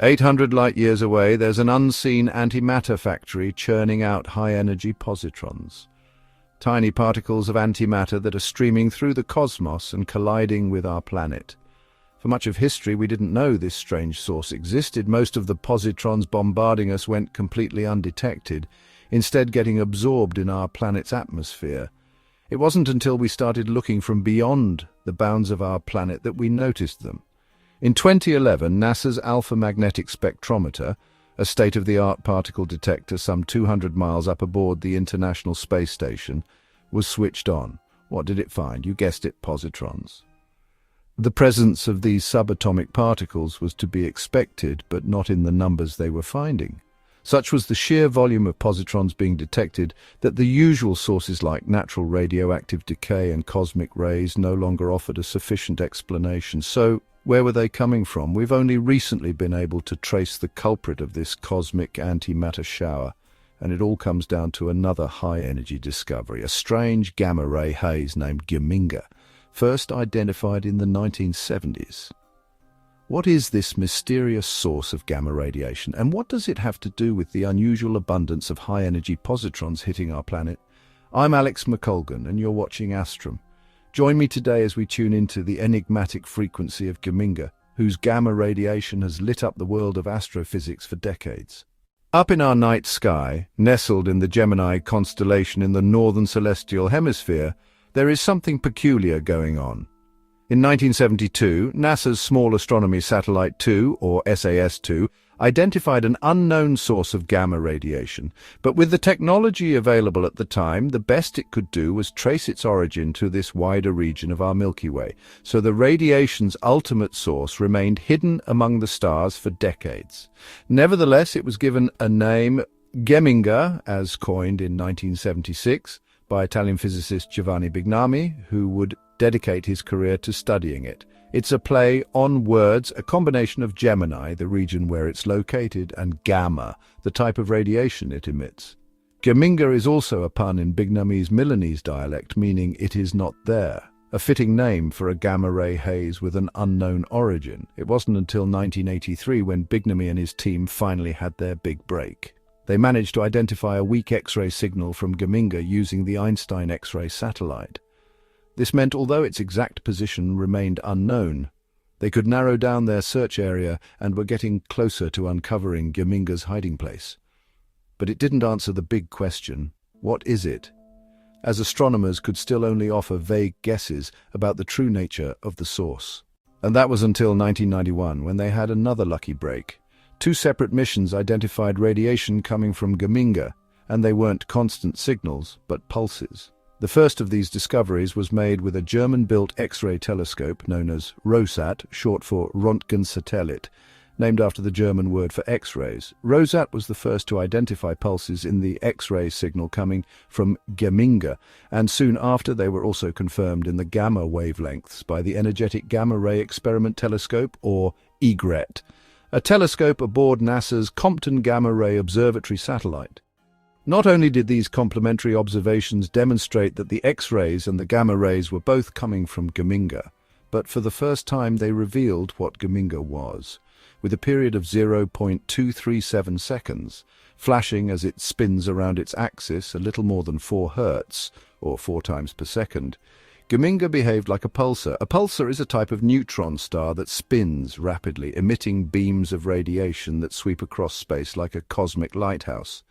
800 light-years away, there's an unseen antimatter factory churning out high-energy positrons. Tiny particles of antimatter that are streaming through the cosmos and colliding with our planet. For much of history, we didn't know this strange source existed. Most of the positrons bombarding us went completely undetected, instead getting absorbed in our planet's atmosphere. It wasn't until we started looking from beyond the bounds of our planet that we noticed them. In 2011, NASA's Alpha Magnetic Spectrometer, a state-of-the-art particle detector some 200 miles up aboard the International Space Station, was switched on. What did it find? You guessed it, positrons. The presence of these subatomic particles was to be expected, but not in the numbers they were finding. Such was the sheer volume of positrons being detected that the usual sources like natural radioactive decay and cosmic rays no longer offered a sufficient explanation. So, where were they coming from? We've only recently been able to trace the culprit of this cosmic antimatter shower, and it all comes down to another high-energy discovery, a strange gamma-ray haze named Geminga, first identified in the 1970s. What is this mysterious source of gamma radiation, and what does it have to do with the unusual abundance of high-energy positrons hitting our planet? I'm Alex McColgan, and you're watching Astrum. Join me today as we tune into the enigmatic frequency of Geminga, whose gamma radiation has lit up the world of astrophysics for decades. Up in our night sky, nestled in the Gemini constellation in the northern celestial hemisphere, there is something peculiar going on. In 1972, NASA's Small Astronomy Satellite 2, or SAS-2, identified an unknown source of gamma radiation, but with the technology available at the time, the best it could do was trace its origin to this wider region of our Milky Way, so the radiation's ultimate source remained hidden among the stars for decades. Nevertheless, it was given a name, Geminga, as coined in 1976, by Italian physicist Giovanni Bignami, who would dedicate his career to studying it. It's a play on words, a combination of Gemini, the region where it's located, and gamma, the type of radiation it emits. Geminga is also a pun in Bignami's Milanese dialect, meaning it is not there, a fitting name for a gamma-ray haze with an unknown origin. It wasn't until 1983 when Bignami and his team finally had their big break. They managed to identify a weak X-ray signal from Geminga using the Einstein X-ray satellite. This meant although its exact position remained unknown, they could narrow down their search area and were getting closer to uncovering Geminga's hiding place. But it didn't answer the big question, what is it? As astronomers could still only offer vague guesses about the true nature of the source. And that was until 1991, when they had another lucky break. Two separate missions identified radiation coming from Geminga, and they weren't constant signals, but pulses. The first of these discoveries was made with a German-built X-ray telescope known as ROSAT, short for Röntgensatellit, named after the German word for X-rays. ROSAT was the first to identify pulses in the X-ray signal coming from Geminga, and soon after they were also confirmed in the gamma wavelengths by the Energetic Gamma Ray Experiment Telescope, or EGRET, a telescope aboard NASA's Compton Gamma Ray Observatory satellite. Not only did these complementary observations demonstrate that the X-rays and the gamma rays were both coming from Geminga, but for the first time they revealed what Geminga was, with a period of 0.237 seconds, flashing as it spins around its axis a little more than 4 Hz, or 4 times per second. Geminga behaved like a pulsar. A pulsar is a type of neutron star that spins rapidly, emitting beams of radiation that sweep across space like a cosmic lighthouse.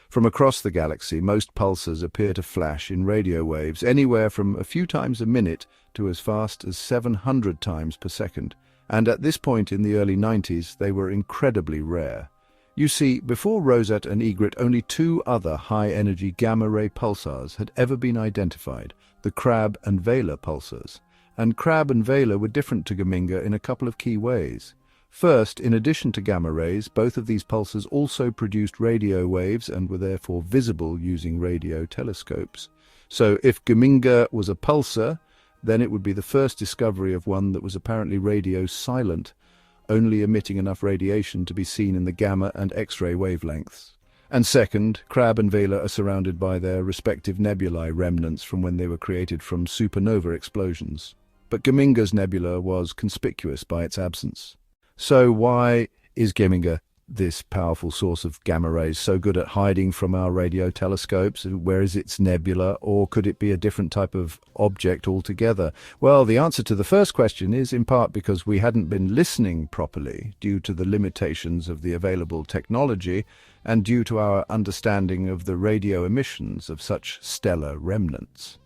From across the galaxy, most pulsars appear to flash in radio waves anywhere from a few times a minute to as fast as 700 times per second. And at this point in the early 90s, they were incredibly rare. You see, before ROSAT and EGRET, only 2 other high-energy gamma-ray pulsars had ever been identified, the Crab and Vela pulsars. And Crab and Vela were different to Geminga in a couple of key ways. First, in addition to gamma rays, both of these pulsars also produced radio waves and were therefore visible using radio telescopes. So if Geminga was a pulsar, then it would be the first discovery of one that was apparently radio silent, only emitting enough radiation to be seen in the gamma and X-ray wavelengths. And second, Crab and Vela are surrounded by their respective nebulae remnants from when they were created from supernova explosions. But Geminga's nebula was conspicuous by its absence. So why Is Geminga, this powerful source of gamma rays, so good at hiding from our radio telescopes? Where is its nebula? Or could it be a different type of object altogether? Well, the answer to the first question is in part because we hadn't been listening properly due to the limitations of the available technology and due to our understanding of the radio emissions of such stellar remnants.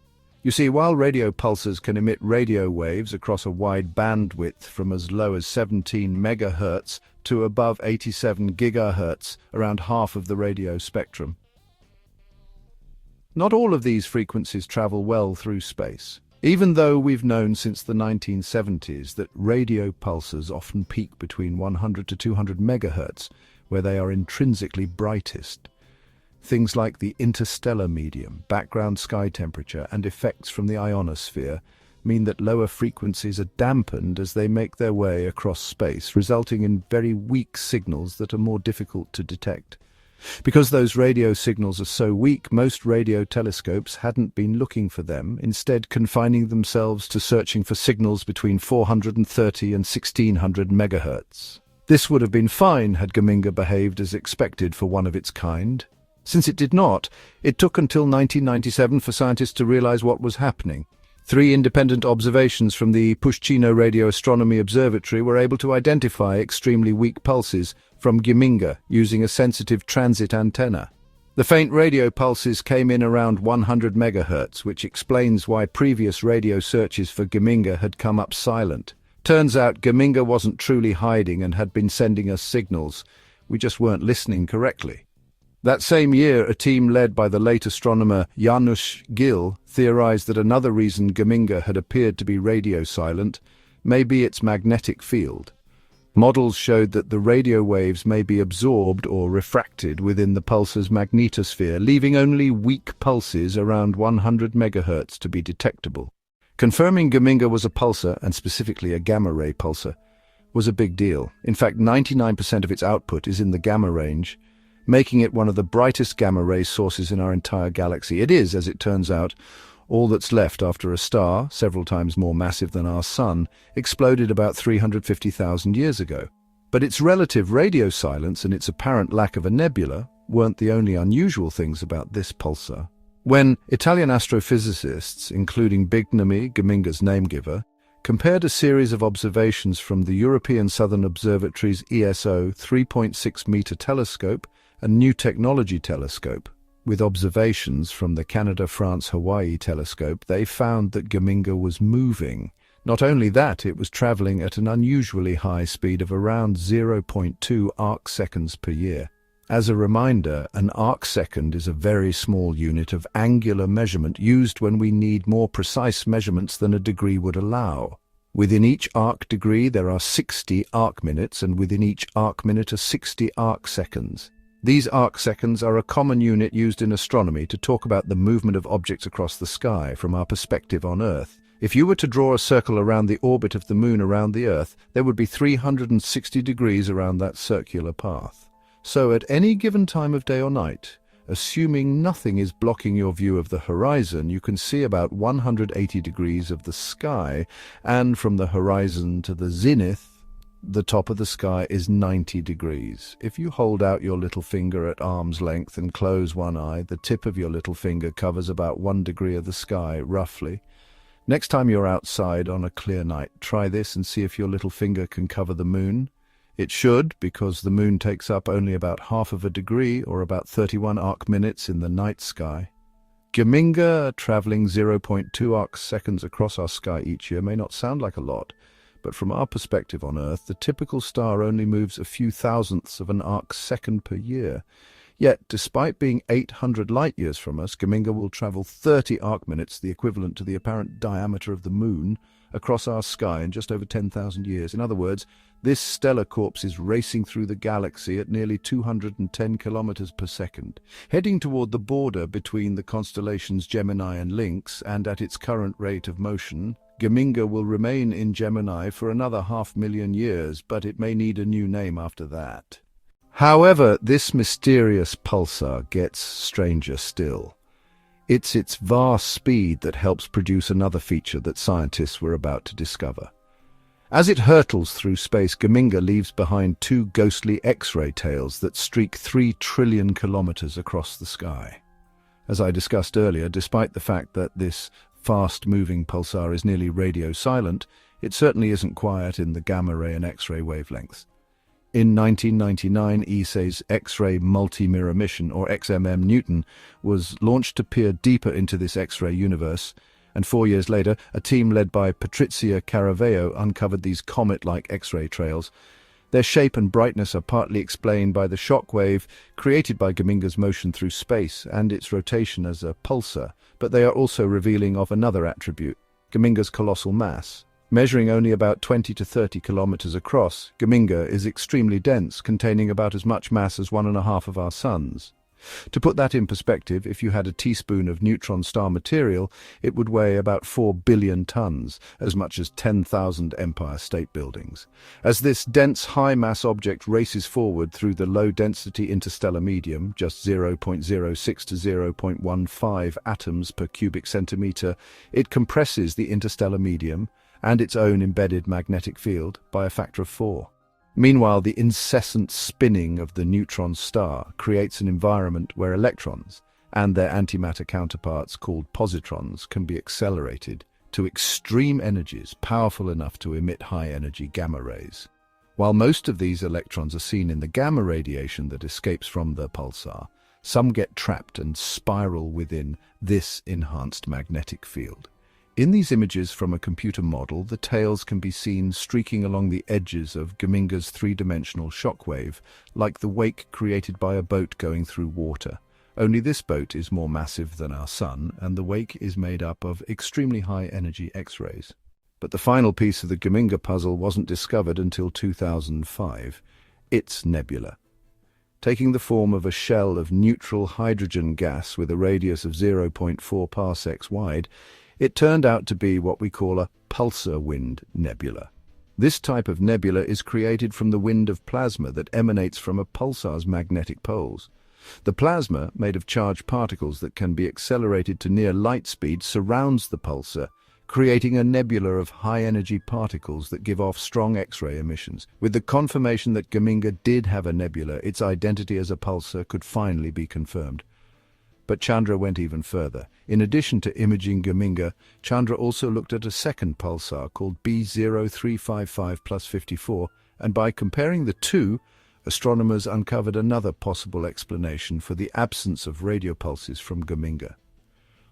You see, while radio pulsars can emit radio waves across a wide bandwidth from as low as 17 megahertz to above 87 gigahertz, around half of the radio spectrum, not all of these frequencies travel well through space. Even though we've known since the 1970s that radio pulsars often peak between 100 to 200 megahertz, where they are intrinsically brightest. Things like the interstellar medium, background sky temperature, and effects from the ionosphere mean that lower frequencies are dampened as they make their way across space, resulting in very weak signals that are more difficult to detect. Because those radio signals are so weak, most radio telescopes hadn't been looking for them, instead confining themselves to searching for signals between 430 and 1600 megahertz. This would have been fine had Geminga behaved as expected for one of its kind. Since it did not, it took until 1997 for scientists to realize what was happening. 3 independent observations from the Pushchino Radio Astronomy Observatory were able to identify extremely weak pulses from Geminga using a sensitive transit antenna. The faint radio pulses came in around 100 megahertz, which explains why previous radio searches for Geminga had come up silent. Turns out Geminga wasn't truly hiding and had been sending us signals. We just weren't listening correctly. That same year, a team led by the late astronomer Janusz Gill theorized that another reason Geminga had appeared to be radio silent may be its magnetic field. Models showed that the radio waves may be absorbed or refracted within the pulsar's magnetosphere, leaving only weak pulses around 100 megahertz to be detectable. Confirming Geminga was a pulsar, and specifically a gamma-ray pulsar, was a big deal. In fact, 99% of its output is in the gamma range, making it one of the brightest gamma-ray sources in our entire galaxy. It is, as it turns out, all that's left after a star, several times more massive than our Sun, exploded about 350,000 years ago. But its relative radio silence and its apparent lack of a nebula weren't the only unusual things about this pulsar. When Italian astrophysicists, including Bignami, Geminga's name-giver, compared a series of observations from the European Southern Observatory's ESO 3.6-meter telescope and New Technology telescope with observations from the Canada-France-Hawaii telescope, they found that Geminga was moving. Not only that, it was traveling at an unusually high speed of around 0.2 arc-seconds per year. As a reminder, an arc-second is a very small unit of angular measurement used when we need more precise measurements than a degree would allow. Within each arc degree there are 60 arc-minutes, and within each arc-minute are 60 arc-seconds. These arc-seconds are a common unit used in astronomy to talk about the movement of objects across the sky from our perspective on Earth. If you were to draw a circle around the orbit of the Moon around the Earth, there would be 360 degrees around that circular path. So at any given time of day or night, assuming nothing is blocking your view of the horizon, you can see about 180 degrees of the sky, and from the horizon to the zenith, the top of the sky is 90 degrees. If you hold out your little finger at arm's length and close one eye, the tip of your little finger covers about 1 degree of the sky, roughly. Next time you're outside on a clear night, try this and see if your little finger can cover the moon. It should, because the moon takes up only about half of a degree, or about 31 arc-minutes in the night sky. Geminga, traveling 0.2 arc-seconds across our sky each year, may not sound like a lot, but from our perspective on Earth, the typical star only moves a few thousandths of an arc-second per year. Yet, despite being 800 light-years from us, Geminga will travel 30 arc-minutes, the equivalent to the apparent diameter of the Moon, across our sky in just over 10,000 years. In other words, this stellar corpse is racing through the galaxy at nearly 210 kilometers per second, heading toward the border between the constellations Gemini and Lynx, and at its current rate of motion, Geminga will remain in Gemini for another 500,000 years, but it may need a new name after that. However, this mysterious pulsar gets stranger still. It's its vast speed that helps produce another feature that scientists were about to discover. As it hurtles through space, Geminga leaves behind two ghostly X-ray tails that streak 3 trillion kilometers across the sky. As I discussed earlier, despite the fact that this fast-moving pulsar is nearly radio silent, it certainly isn't quiet in the gamma-ray and X-ray wavelengths. In 1999, ESA's X-ray multi-mirror mission, or XMM Newton, was launched to peer deeper into this X-ray universe, and 4 years later, a team led by Patrizia Caraveo uncovered these comet-like X-ray trails. Their shape and brightness are partly explained by the shock wave created by Geminga's motion through space and its rotation as a pulsar, but they are also revealing of another attribute, Geminga's colossal mass. Measuring only about 20 to 30 kilometers across, Geminga is extremely dense, containing about as much mass as 1.5 of our suns. To put that in perspective, if you had a teaspoon of neutron star material, it would weigh about 4 billion tons, as much as 10,000 Empire State Buildings. As this dense, high-mass object races forward through the low-density interstellar medium, just 0.06 to 0.15 atoms per cubic centimeter, it compresses the interstellar medium and its own embedded magnetic field by a factor of 4. Meanwhile, the incessant spinning of the neutron star creates an environment where electrons and their antimatter counterparts called positrons can be accelerated to extreme energies powerful enough to emit high-energy gamma rays. While most of these electrons are seen in the gamma radiation that escapes from the pulsar, some get trapped and spiral within this enhanced magnetic field. In these images from a computer model, the tails can be seen streaking along the edges of Geminga's three-dimensional shockwave, like the wake created by a boat going through water. Only this boat is more massive than our Sun, and the wake is made up of extremely high-energy X-rays. But the final piece of the Geminga puzzle wasn't discovered until 2005. It's Nebula. Taking the form of a shell of neutral hydrogen gas with a radius of 0.4 parsecs wide, it turned out to be what we call a pulsar wind nebula. This type of nebula is created from the wind of plasma that emanates from a pulsar's magnetic poles. The plasma, made of charged particles that can be accelerated to near light speed, surrounds the pulsar, creating a nebula of high-energy particles that give off strong X-ray emissions. With the confirmation that Geminga did have a nebula, its identity as a pulsar could finally be confirmed. But Chandra went even further. In addition to imaging Geminga, Chandra also looked at a second pulsar called B0355+54, and by comparing the two, astronomers uncovered another possible explanation for the absence of radio pulses from Geminga.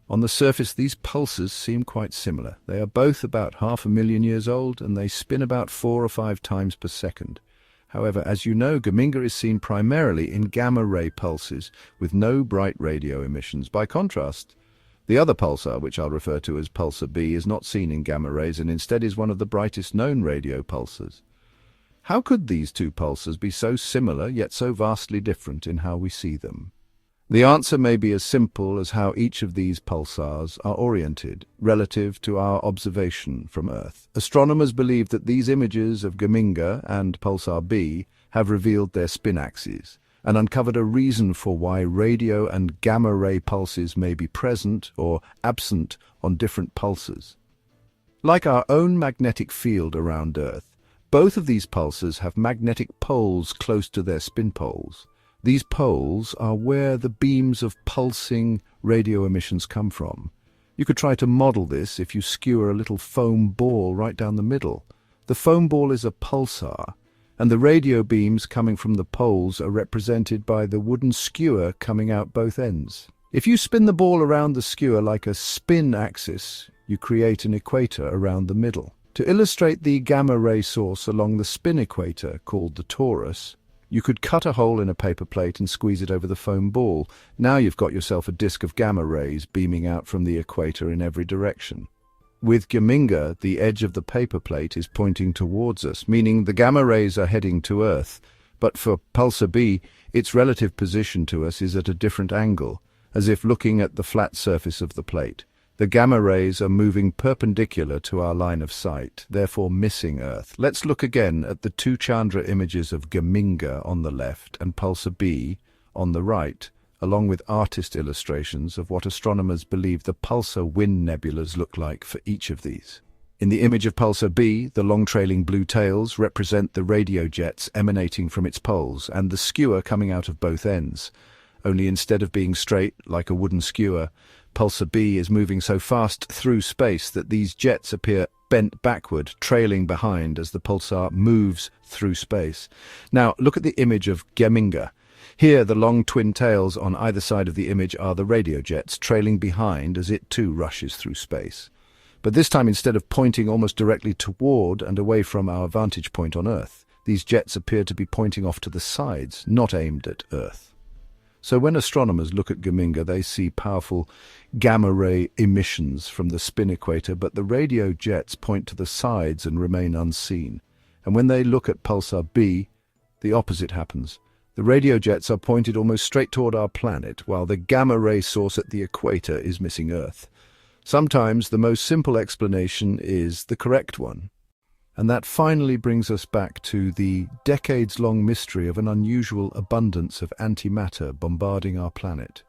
On the surface, these pulses seem quite similar. They are both about 500,000 years old, and they spin about 4 or 5 times per second. However, as you know, Geminga is seen primarily in gamma-ray pulses with no bright radio emissions. By contrast, the other pulsar, which I'll refer to as Pulsar B, is not seen in gamma rays and instead is one of the brightest known radio pulsars. How could these two pulsars be so similar yet so vastly different in how we see them? The answer may be as simple as how each of these pulsars are oriented relative to our observation from Earth. Astronomers believe that these images of Geminga and Pulsar B have revealed their spin axes and uncovered a reason for why radio and gamma-ray pulses may be present or absent on different pulsars. Like our own magnetic field around Earth, both of these pulsars have magnetic poles close to their spin poles. These poles are where the beams of pulsing radio emissions come from. You could try to model this if you skewer a little foam ball right down the middle. The foam ball is a pulsar, and the radio beams coming from the poles are represented by the wooden skewer coming out both ends. If you spin the ball around the skewer like a spin axis, you create an equator around the middle. To illustrate the gamma-ray source along the spin equator, called the torus, you could cut a hole in a paper plate and squeeze it over the foam ball. Now you've got yourself a disk of gamma rays beaming out from the equator in every direction. With Geminga, the edge of the paper plate is pointing towards us, meaning the gamma rays are heading to Earth. But for Pulsar B, its relative position to us is at a different angle, as if looking at the flat surface of the plate. The gamma rays are moving perpendicular to our line of sight, therefore missing Earth. Let's look again at the two Chandra images of Geminga on the left and Pulsar B on the right, along with artist illustrations of what astronomers believe the pulsar wind nebulas look like for each of these. In the image of Pulsar B, the long trailing blue tails represent the radio jets emanating from its poles and the skewer coming out of both ends. Only instead of being straight, like a wooden skewer, Pulsar B is moving so fast through space that these jets appear bent backward, trailing behind as the pulsar moves through space. Now, look at the image of Geminga. Here, the long twin tails on either side of the image are the radio jets, trailing behind as it too rushes through space. But this time, instead of pointing almost directly toward and away from our vantage point on Earth, these jets appear to be pointing off to the sides, not aimed at Earth. So when astronomers look at Geminga, they see powerful gamma-ray emissions from the spin equator, but the radio jets point to the sides and remain unseen. And when they look at Pulsar B, the opposite happens. The radio jets are pointed almost straight toward our planet, while the gamma-ray source at the equator is missing Earth. Sometimes the most simple explanation is the correct one. And that finally brings us back to the decades-long mystery of an unusual abundance of antimatter bombarding our planet.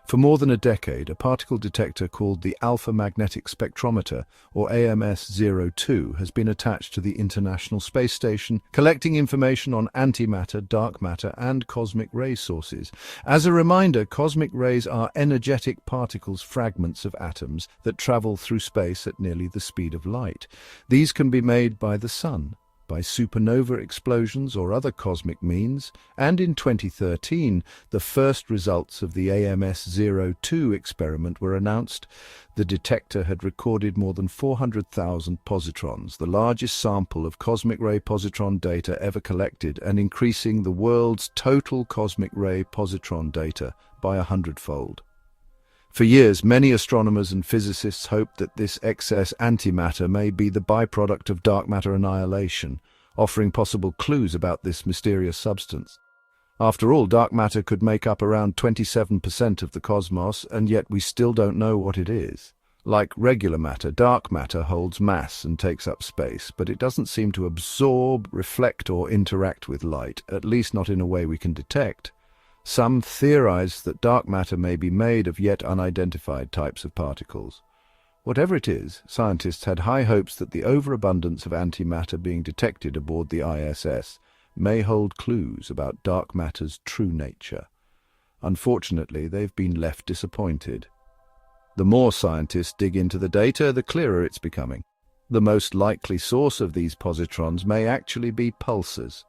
For more than a decade, a particle detector called the Alpha Magnetic Spectrometer, or AMS-02, has been attached to the International Space Station, collecting information on antimatter, dark matter, and cosmic ray sources. As a reminder, cosmic rays are energetic particles, fragments of atoms, that travel through space at nearly the speed of light. These can be made by the Sun, by supernova explosions or other cosmic means, and in 2013, the first results of the AMS-02 experiment were announced. The detector had recorded more than 400,000 positrons, the largest sample of cosmic ray positron data ever collected, and increasing the world's total cosmic ray positron data by 100-fold. For years, many astronomers and physicists hoped that this excess antimatter may be the byproduct of dark matter annihilation, offering possible clues about this mysterious substance. After all, dark matter could make up around 27% of the cosmos, and yet we still don't know what it is. Like regular matter, dark matter holds mass and takes up space, but it doesn't seem to absorb, reflect, or interact with light, at least not in a way we can detect. Some theorize that dark matter may be made of yet unidentified types of particles. Whatever it is, scientists had high hopes that the overabundance of antimatter being detected aboard the ISS may hold clues about dark matter's true nature. Unfortunately, they've been left disappointed. The more scientists dig into the data, the clearer it's becoming. The most likely source of these positrons may actually be pulsars.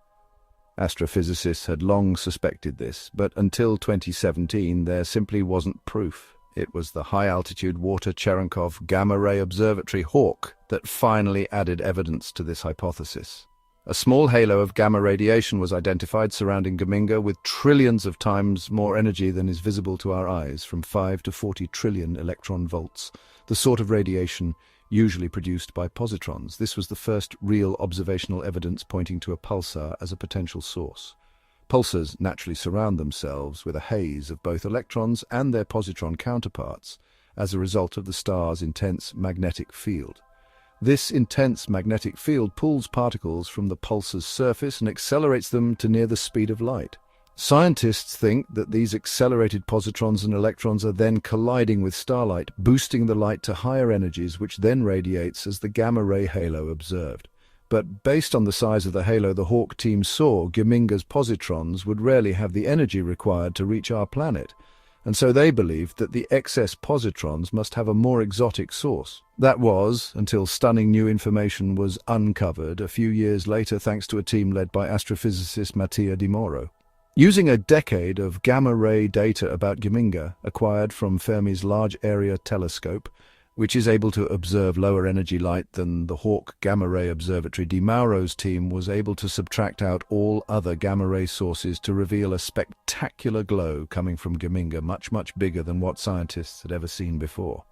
Astrophysicists had long suspected this, but until 2017 there simply wasn't proof. It was the high-altitude Water-Cherenkov Gamma-Ray Observatory HAWK that finally added evidence to this hypothesis. A small halo of gamma radiation was identified surrounding Geminga with trillions of times more energy than is visible to our eyes, from 5 to 40 trillion electron volts, the sort of radiation usually produced by positrons. This was the first real observational evidence pointing to a pulsar as a potential source. Pulsars naturally surround themselves with a haze of both electrons and their positron counterparts as a result of the star's intense magnetic field. This intense magnetic field pulls particles from the pulsar's surface and accelerates them to near the speed of light. Scientists think that these accelerated positrons and electrons are then colliding with starlight, boosting the light to higher energies, which then radiates as the gamma-ray halo observed. But based on the size of the halo the HAWK team saw, Geminga's positrons would rarely have the energy required to reach our planet, and so they believed that the excess positrons must have a more exotic source. That was, until stunning new information was uncovered a few years later thanks to a team led by astrophysicist Mattia Di Mauro. Using a decade of gamma-ray data about Geminga, acquired from Fermi's Large Area Telescope, which is able to observe lower energy light than the HAWK Gamma-Ray Observatory, Di Mauro's team was able to subtract out all other gamma-ray sources to reveal a spectacular glow coming from Geminga, much bigger than what scientists had ever seen before.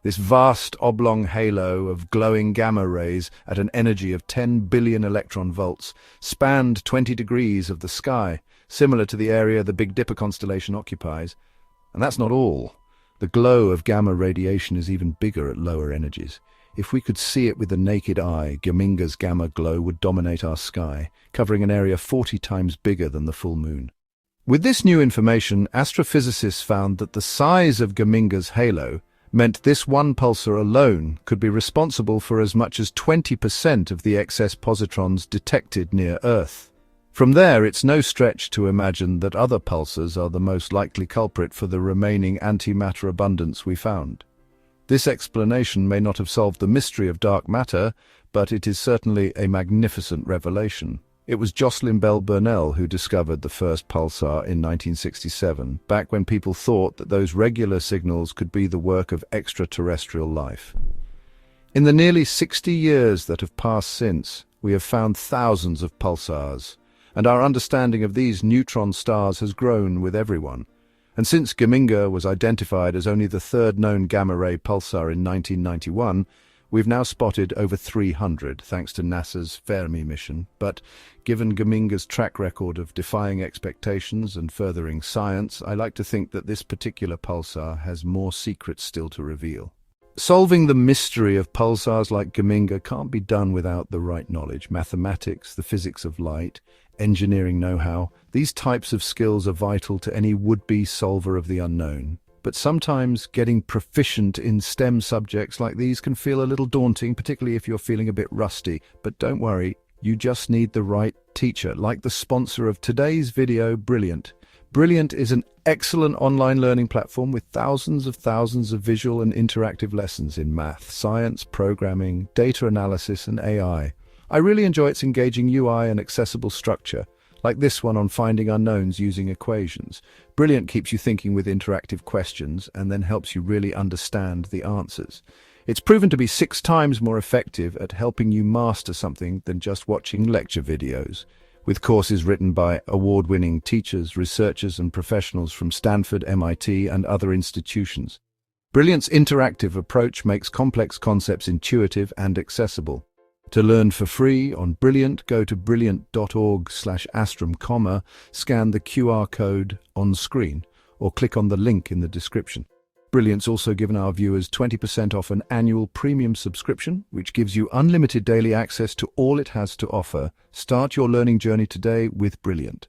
This vast oblong halo of glowing gamma rays at an energy of 10 billion electron volts spanned 20 degrees of the sky, similar to the area the Big Dipper constellation occupies. And that's not all. The glow of gamma radiation is even bigger at lower energies. If we could see it with the naked eye, Geminga's gamma glow would dominate our sky, covering an area 40 times bigger than the full moon. With this new information, astrophysicists found that the size of Geminga's halo meant this one pulsar alone could be responsible for as much as 20% of the excess positrons detected near Earth. From there, it's no stretch to imagine that other pulsars are the most likely culprit for the remaining antimatter abundance we found. This explanation may not have solved the mystery of dark matter, but it is certainly a magnificent revelation. It was Jocelyn Bell Burnell who discovered the first pulsar in 1967, back when people thought that those regular signals could be the work of extraterrestrial life. In the nearly 60 years that have passed since, we have found thousands of pulsars, and our understanding of these neutron stars has grown with everyone. And since Geminga was identified as only the third known gamma-ray pulsar in 1991, we've now spotted over 300, thanks to NASA's Fermi mission. But given Geminga's track record of defying expectations and furthering science, I like to think that this particular pulsar has more secrets still to reveal. Solving the mystery of pulsars like Geminga can't be done without the right knowledge. Mathematics, the physics of light, engineering know-how. These types of skills are vital to any would-be solver of the unknown. But sometimes getting proficient in STEM subjects like these can feel a little daunting, particularly if you're feeling a bit rusty. But don't worry, you just need the right teacher, like the sponsor of today's video, Brilliant. Brilliant is an excellent online learning platform with thousands of visual and interactive lessons in math, science, programming, data analysis, and AI. I really enjoy its engaging UI and accessible structure, like this one on finding unknowns using equations. Brilliant keeps you thinking with interactive questions and then helps you really understand the answers. It's proven to be 6 times more effective at helping you master something than just watching lecture videos, with courses written by award-winning teachers, researchers, and professionals from Stanford, MIT, and other institutions. Brilliant's interactive approach makes complex concepts intuitive and accessible. To learn for free on Brilliant, go to brilliant.org/astrum, scan the QR code on screen, or click on the link in the description. Brilliant's also given our viewers 20% off an annual premium subscription, which gives you unlimited daily access to all it has to offer. Start your learning journey today with Brilliant.